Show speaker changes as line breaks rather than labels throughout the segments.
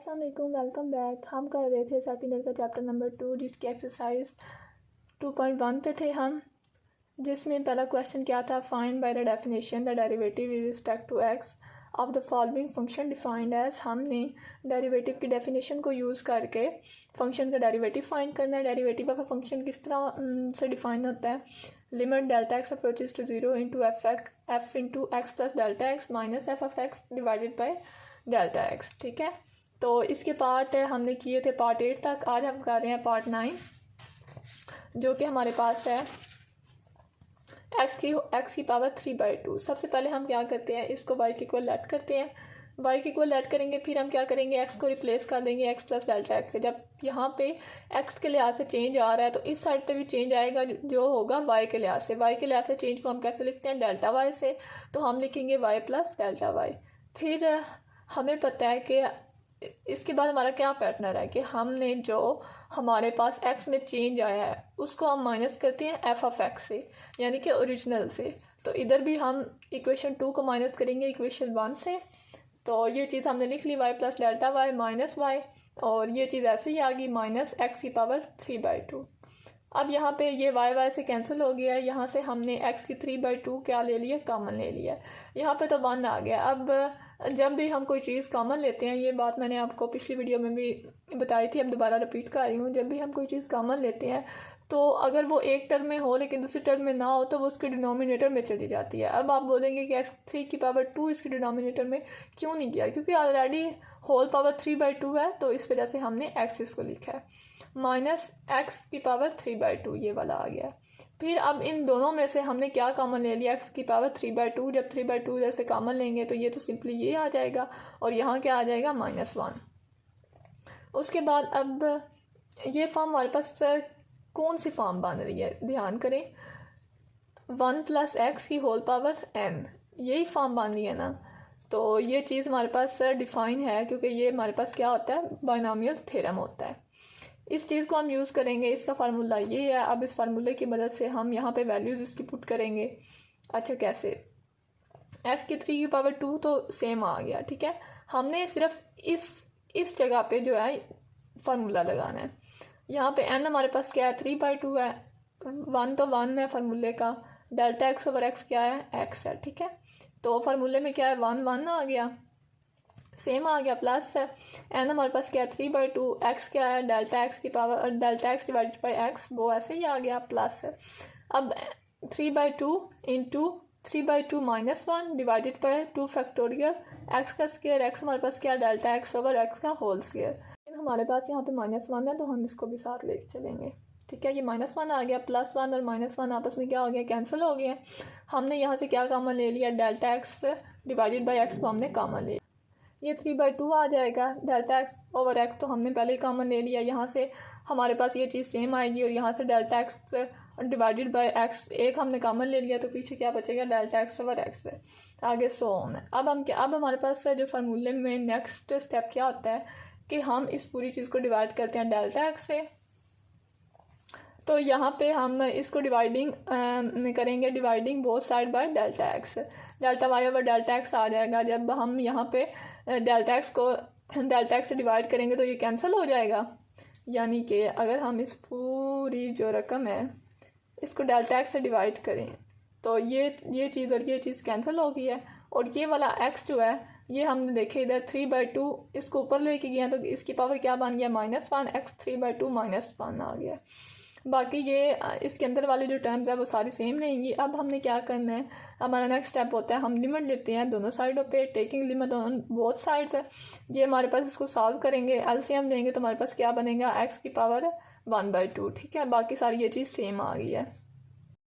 अस्सलाम वालेकुम, welcome back. हम कर रहे थे सेकेंड ईयर का चैप्टर नंबर 2 जिसकी एक्सरसाइज 2.1 पे थे हम, जिसमें पहला क्वेश्चन क्या था, find by the definition the derivative with respect to x of the following function defined as. हमने डेरिवेटिव की डेफिनेशन को यूज़ करके फंक्शन का डेरिवेटिव फाइंड करना है। डेरिवेटिव ऑफ अ फंक्शन किस तरह से डिफाइन होता है, limit delta x approaches to zero into f into x plus delta x minus f of x divided by delta x. ठीक है, तो इसके पार्ट हमने किए थे पार्ट 8 तक। आज हम कर रहे हैं पार्ट 9 जो कि हमारे पास है एक्स की पावर 3/2। सबसे पहले हम क्या करते हैं, इसको y के इक्वल लेट करते हैं। y के इक्वल लेट करेंगे, फिर हम क्या करेंगे, x को रिप्लेस कर देंगे x प्लस डेल्टा एक्स से। जब यहाँ पे x के लिहाज से चेंज आ रहा है तो इस साइड पे भी चेंज आएगा जो होगा y के लिहाज से। y के लिहाज से चेंज को हम कैसे लिखते हैं, डेल्टा y से, तो हम लिखेंगे y प्लस डेल्टा y। फिर हमें पता है कि इसके बाद हमारा क्या पैटर्न है कि हमने जो हमारे पास x में चेंज आया है उसको हम माइनस करते हैं एफ ऑफ एक्स से, यानी कि ओरिजिनल से। तो इधर भी हम इक्वेशन 2 को माइनस करेंगे इक्वेशन 1 से। तो ये चीज़ हमने लिख ली, y plus delta y minus y, और ये चीज़ ऐसे ही आ गई माइनस एक्स की पावर 3/2। अब यहाँ पे ये y से कैंसिल हो गया है, यहाँ से हमने x की 3/2 क्या ले लिया, कॉमन ले लिया। यहाँ पे तो 1 आ गया। अब जब भी हम कोई चीज़ कॉमन लेते हैं, ये बात मैंने आपको पिछली वीडियो में भी बताई थी, अब दोबारा रिपीट कर रही हूँ। जब भी हम कोई चीज़ कॉमन लेते हैं तो अगर वो एक टर्म में हो लेकिन दूसरी टर्म में ना हो तो वो उसके डिनोमिनेटर में चली जाती है। अब आप बोलेंगे कि x3 की पावर 2 इसके डिनोमिनेटर में क्यों नहीं गया, क्योंकि ऑलरेडी होल पावर 3/2 है, तो इस वजह से हमने x इसको लिखा है। माइनस एक्स की पावर 3/2 ये वाला आ गया। फिर अब इन दोनों में से हमने क्या कॉमन ले लिया, x की पावर 3/2। जब 3/2 जैसे कॉमन लेंगे तो ये तो सिंपली ये आ जाएगा और यहाँ क्या आ जाएगा, -1। उसके बाद अब ये फॉर्म हमारे पास कौन सी फॉर्म बन रही है, ध्यान करें, 1 + x की होल पावर n, यही फॉर्म बन रही है ना। तो ये चीज़ हमारे पास डिफाइन है क्योंकि ये हमारे पास क्या होता है, बाइनोमियल थ्योरम होता है। इस चीज़ को हम यूज़ करेंगे, इसका फार्मूला ये है। अब इस फार्मूले की मदद से हम यहाँ पे वैल्यूज़ इसकी पुट करेंगे। अच्छा कैसे, x की 3 की पावर 2 तो सेम आ गया, ठीक है। हमने सिर्फ इस जगह पे जो है फार्मूला लगाना है। यहाँ पे n हमारे पास क्या है, 3/2 है, 1 तो 1 है फार्मूले का, डेल्टा एक्स ओवर एक्स क्या है, x है, ठीक है। तो फार्मूले में क्या है, 1 1 आ गया, सेम आ गया, प्लस है n हमारे पास क्या है, 3/2, x क्या है, डेल्टा एक्स की power delta x divided by x, वो ऐसे ही आ गया, प्लस है। अब 3/2 into 3/2 -1 divided by 2 factorial x का स्क्वायर, एक्स हमारे पास क्या है, डेल्टा एक्स ओवर एक्स का होल स्क्वायर। हमारे पास यहाँ पे -1 है तो हम इसको भी साथ ले चलेंगे, ठीक है। ये -1 आ गया, +1 और -1 आपस में क्या हो गया, कैंसिल हो गया। हमने यहाँ से क्या कॉमन ले लिया, delta x divided by x को हमने कॉमन ले लिया, ये 3/2 आ जाएगा। डेल्टा एक्स ओवर एक्स तो हमने पहले ही कॉमन ले लिया, यहाँ से हमारे पास ये चीज़ सेम आएगी, और यहाँ से delta x divided by x एक हमने कॉमन ले लिया, तो पीछे क्या बचेगा, डेल्टा एक्स ओवर एक्स है, आगे सो ऑन है। अब हमारे पास जो फार्मूले में नेक्स्ट स्टेप क्या होता है कि हम इस पूरी चीज़ को डिवाइड करते हैं डेल्टा एक्स से। तो यहाँ पे हम इसको डिवाइडिंग करेंगे, dividing both side by delta X, delta Y over delta X आ जाएगा। जब हम यहाँ पे डेल्टा एक्स को डेल्टा एक्स से डिवाइड करेंगे तो ये कैंसिल हो जाएगा, यानी कि अगर हम इस पूरी जो रकम है इसको डेल्टा एक्स से डिवाइड करें तो ये चीज़ और ये चीज़ कैंसिल हो गई है, और ये वाला एक्स जो है ये हमने देखे इधर 3/2 इसको ऊपर लेके गया तो इसकी पावर क्या बन गया, -1, x 3/2 -1 आ गया। बाकी ये इसके अंदर वाली जो टर्म्स है वो सारी सेम रहेंगी। अब हमने क्या करना है, हमारा नेक्स्ट स्टेप होता है हम लिमिट लेते हैं दोनों साइडों पे, taking limit on both sides है। ये हमारे पास इसको सॉल्व करेंगे, एलसीएम देंगे तो हमारे पास क्या बनेगा, x की पावर 1/2, ठीक है। बाकी सारी ये चीज़ सेम आ गई है।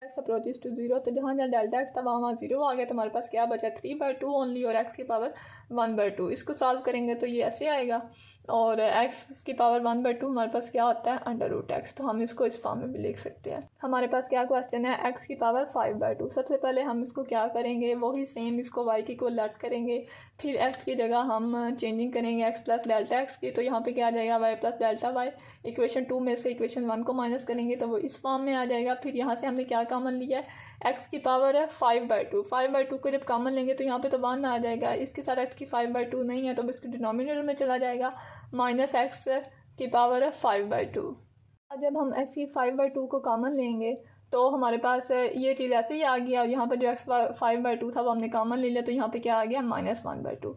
x अप्रोचेज टू 0, तो जहाँ डेल्टा एक्स था वहाँ 0 आ गया, तो हमारे पास क्या बचा, 3/2 ओनली, और x की पावर 1/2। इसको सॉल्व करेंगे तो ये ऐसे आएगा, और x की पावर 1/2 हमारे पास क्या होता है, √x, तो हम इसको इस फॉर्म में भी लिख सकते हैं। हमारे पास क्या क्वेश्चन है, x की पावर 5/2। सबसे पहले हम इसको क्या करेंगे, वही सेम इसको y की को लेट करेंगे, फिर x की जगह हम चेंजिंग करेंगे x प्लस डेल्टा एक्स की, तो यहाँ पे क्या आ जाएगा, y plus delta y। Equation 2 में से इक्वेशन 1 को माइनस करेंगे तो वो इस फॉर्म में आ जाएगा। फिर यहाँ से हमने क्या कॉमन लिया है, x की पावर है 5/2, 5/2 को जब कॉमन लेंगे तो यहाँ पे तो 1 आ जाएगा, इसके साथ x की 5/2 नहीं है तो इसके डिनोमिनेटर में चला जाएगा, माइनस एक्स की पावर 5/2। जब हम एक्स की 5/2 को कॉमन लेंगे तो हमारे पास ये चीज़ ऐसे ही आ गया, और यहाँ पर जो एक्स 5/2 था वो हमने कॉमन ले लिया, तो यहाँ पे क्या आ गया -1/2।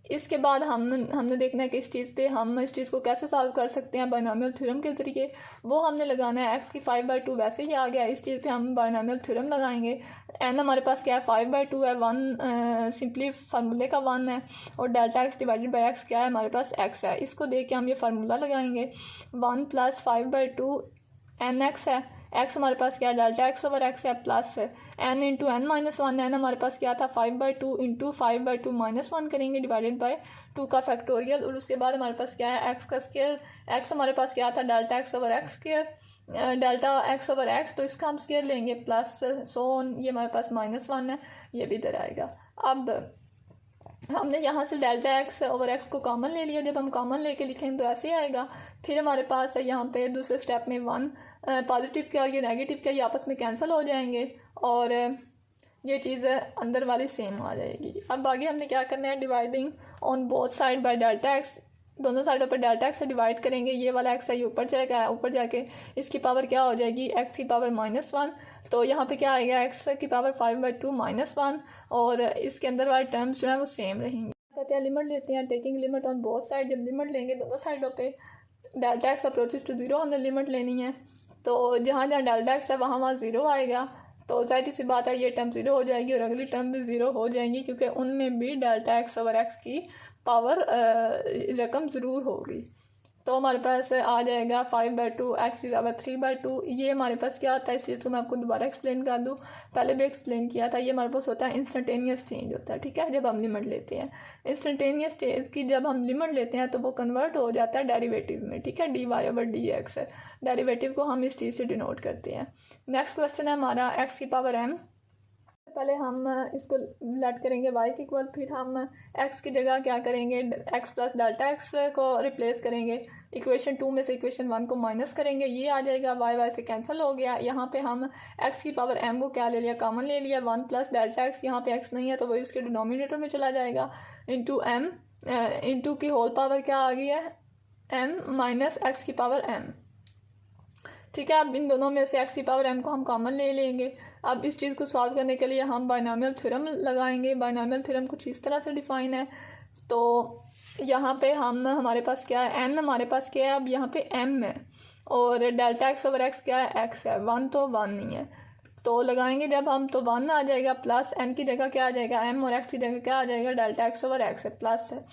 इसके बाद हमने देखना है कि इस चीज़ पे हम इस चीज़ को कैसे सॉल्व कर सकते हैं बायनॉमियल थ्योरम के ज़रिए। वो हमने लगाना है, एक्स की 5/2 वैसे ही आ गया, इस चीज़ पे हम बायनॉमियल थ्योरम लगाएंगे। एन हमारे पास क्या है 5/2 है, 1 सिंपली फार्मूले का 1 है, और delta x divided by x क्या है हमारे पास एक्स है। इसको देख के हम ये फार्मूला लगाएंगे, 1 + 5/2 एन एक्स है। एक्स हमारे पास क्या है डेल्टा एक्स ओवर एक्स है, प्लस है n into n minus one. N हमारे पास क्या था 5/2 इंटू 5/2 -1 करेंगे डिवाइडेड बाय 2 का फैक्टोरियल, और उसके बाद हमारे पास क्या है एक्स का स्क्वायर। एक्स हमारे पास क्या था delta x over x square, delta x over x, तो इसका हम स्क्वायर लेंगे प्लस सोन, ये हमारे पास -1 है, ये भी इधर आएगा। अब हमने यहाँ से डेल्टा एक्स ओवर एक्स को कॉमन ले लिया, जब हम कॉमन लेके लिखेंगे तो ऐसे आएगा। फिर हमारे पास है यहाँ पे दूसरे स्टेप में 1 पॉजिटिव क्या और ये नेगेटिव क्या, ये आपस में कैंसिल हो जाएंगे, और ये चीज़ अंदर वाली सेम आ जाएगी। अब आगे हमने क्या करना है, dividing on both side by delta x, दोनों साइडों पर डेल्टा एक्स से डिवाइड करेंगे। ये वाला एक्स है ये ऊपर जाएगा, ऊपर जाके इसकी पावर क्या हो जाएगी एक्स की पावर -1, तो यहाँ पे क्या आएगा एक्स की पावर 5/2 -1, और इसके अंदर वाले टर्म्स जो है वो सेम रहेंगे। कहते हैं लिमिट लेते हैं, taking limit on both side. जब लिमिट लेंगे दोनों साइडों पे डेल्टा एक्स अप्रोचेस टू 0 हमने लिमिट लेनी है, तो जहाँ जहाँ डेल्टा एक्स है वहाँ 0 आएगा, तो ज़ाहिर सी बात है ये टर्म 0 हो जाएगी और अगली टर्म भी 0 हो जाएंगी, क्योंकि उनमें भी डेल्टा एक्स ओवर एक्स की पावर रकम ज़रूर होगी। तो हमारे पास आ जाएगा 5/2 एक्स की पावर 3/2। ये हमारे पास क्या होता है, इस चीज़ को मैं आपको दोबारा एक्सप्लेन कर दूँ, पहले भी एक्सप्लेन किया था। ये हमारे पास होता है इंस्टेंटेनियस चेंज होता है, ठीक है, जब हम लिमिट लेते हैं। इंस्टेंटेनियस चेंज की जब हम लिमिट लेते हैं तो वो कन्वर्ट हो जाता है डेरिवेटिव में, ठीक है, dy/dx है। डेरिवेटिव को हम इस चीज़ से डिनोट करते हैं। नेक्स्ट क्वेश्चन है हमारा एक्स की पावर m। पहले हम इसको लेट करेंगे y के इक्वल, फिर हम x की जगह क्या करेंगे x प्लस डेल्टा एक्स को रिप्लेस करेंगे। इक्वेशन 2 में से इक्वेशन 1 को माइनस करेंगे, ये आ जाएगा, y से कैंसिल हो गया। यहाँ पे हम x की पावर m को क्या ले लिया, कॉमन ले लिया, 1 प्लस डेल्टा एक्स, यहाँ पे x नहीं है तो वो इसके डिनोमिनेटर में चला जाएगा, इंटू m, इंटू की होल पावर क्या आ गई है m माइनस एक्स की पावर m, ठीक है। अब इन दोनों में से x की पावर m को हम कॉमन ले लेंगे। अब इस चीज़ को सॉल्व करने के लिए हम बायनॉमियल थ्योरम लगाएंगे। बायनॉमियल थ्योरम कुछ इस तरह से डिफाइन है, तो यहाँ पे हमारे पास क्या है n हमारे पास क्या है, अब यहाँ पे m है, और डेल्टा एक्स ओवर एक्स क्या है x है, 1 तो 1 नहीं है, तो लगाएंगे जब हम तो 1 आ जाएगा, प्लस n की जगह क्या आ जाएगा m, और x की जगह क्या आ जाएगा डेल्टा एक्स ओवर एक्स है, प्लस है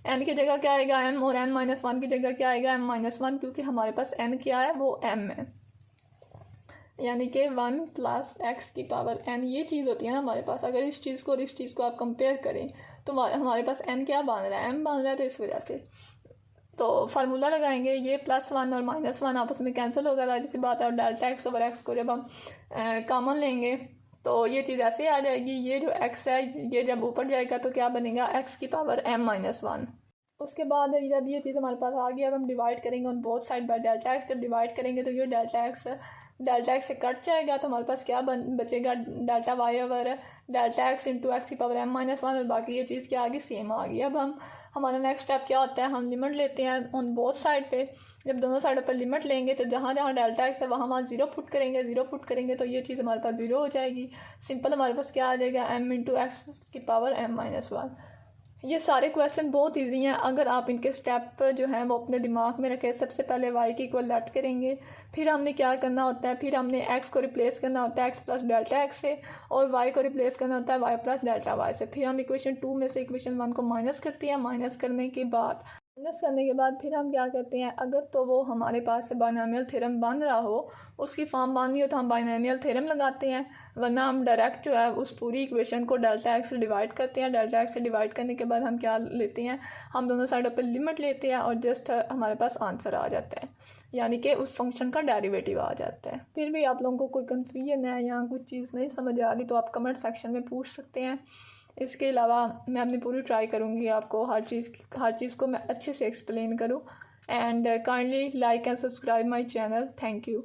n की जगह क्या आएगा m, और n -1 की जगह क्या आएगा m-1, क्योंकि हमारे पास n क्या है वो m है, यानी कि 1 प्लस एक्स की पावर n, ये चीज़ होती है ना हमारे पास। अगर इस चीज़ को और इस चीज़ को आप कंपेयर करें तो हमारे पास n क्या बन रहा है, m बन रहा है, तो इस वजह से तो फार्मूला लगाएंगे, ये +1 और -1 आपस में कैंसिल होगा, जाहिर सी बात है। और डेल्टा एक्स ओवर एक्स को जब हम कॉमन लेंगे तो ये चीज़ ऐसे आ जाएगी, ये जो x है ये जब ऊपर जाएगा तो क्या बनेगा x की पावर m-1। उसके बाद जब ये चीज़ हमारे पास आ गई, अब हम डिवाइड करेंगे on both side by delta x. जब डिवाइड करेंगे तो ये डेल्टा एक्स से कट जाएगा, तो हमारे पास क्या बचेगा delta Y over delta x into x की पावर m-1, और बाकी ये चीज़ क्या आ गई सेम आ गई। अब हमारा नेक्स्ट स्टेप क्या होता है, हम लिमिट लेते हैं ऑन बोथ साइड पे। जब दोनों साइडों पर लिमिट लेंगे तो जहाँ जहाँ डेल्टा एक्स है वहाँ 0 पुट करेंगे, तो ये चीज़ हमारे पास 0 हो जाएगी। सिंपल हमारे पास क्या आ जाएगा m इंटू एक्स की पावर m-1। ये सारे क्वेश्चन बहुत इजी हैं, अगर आप इनके स्टेप जो हैं वो अपने दिमाग में रखें। सबसे पहले y की इक्वल लेट करेंगे, फिर हमने क्या करना होता है, फिर हमने x को रिप्लेस करना होता है x प्लस डेल्टा x से, और y को रिप्लेस करना होता है y प्लस डेल्टा y से। फिर हम इक्वेशन 2 में से इक्वेशन 1 को माइनस करते हैं। माइनस करने के बाद फिर हम क्या करते हैं, अगर तो वो हमारे पास बायनॉमियल थ्योरम बन रहा हो, उसकी फॉर्म बांधनी हो तो हम बायनॉमियल थ्योरम लगाते हैं, वरना हम डायरेक्ट जो है उस पूरी इक्वेशन को डेल्टा एक्स से डिवाइड करते हैं। डेल्टा एक्स से डिवाइड करने के बाद हम क्या लेते हैं, हम दोनों साइडों पर लिमिट लेते हैं, और जस्ट हमारे पास आंसर आ जाता है, यानी कि उस फंक्शन का डेरिवेटिव आ जाता है। फिर भी आप लोगों को कोई कन्फ्यूजन है या कुछ चीज़ नहीं समझ आ रही तो आप कमेंट सेक्शन में पूछ सकते हैं। इसके अलावा मैं अपनी पूरी ट्राई करूँगी आपको हर चीज़ को मैं अच्छे से एक्सप्लेन करूँ। And kindly like and subscribe my channel. Thank you.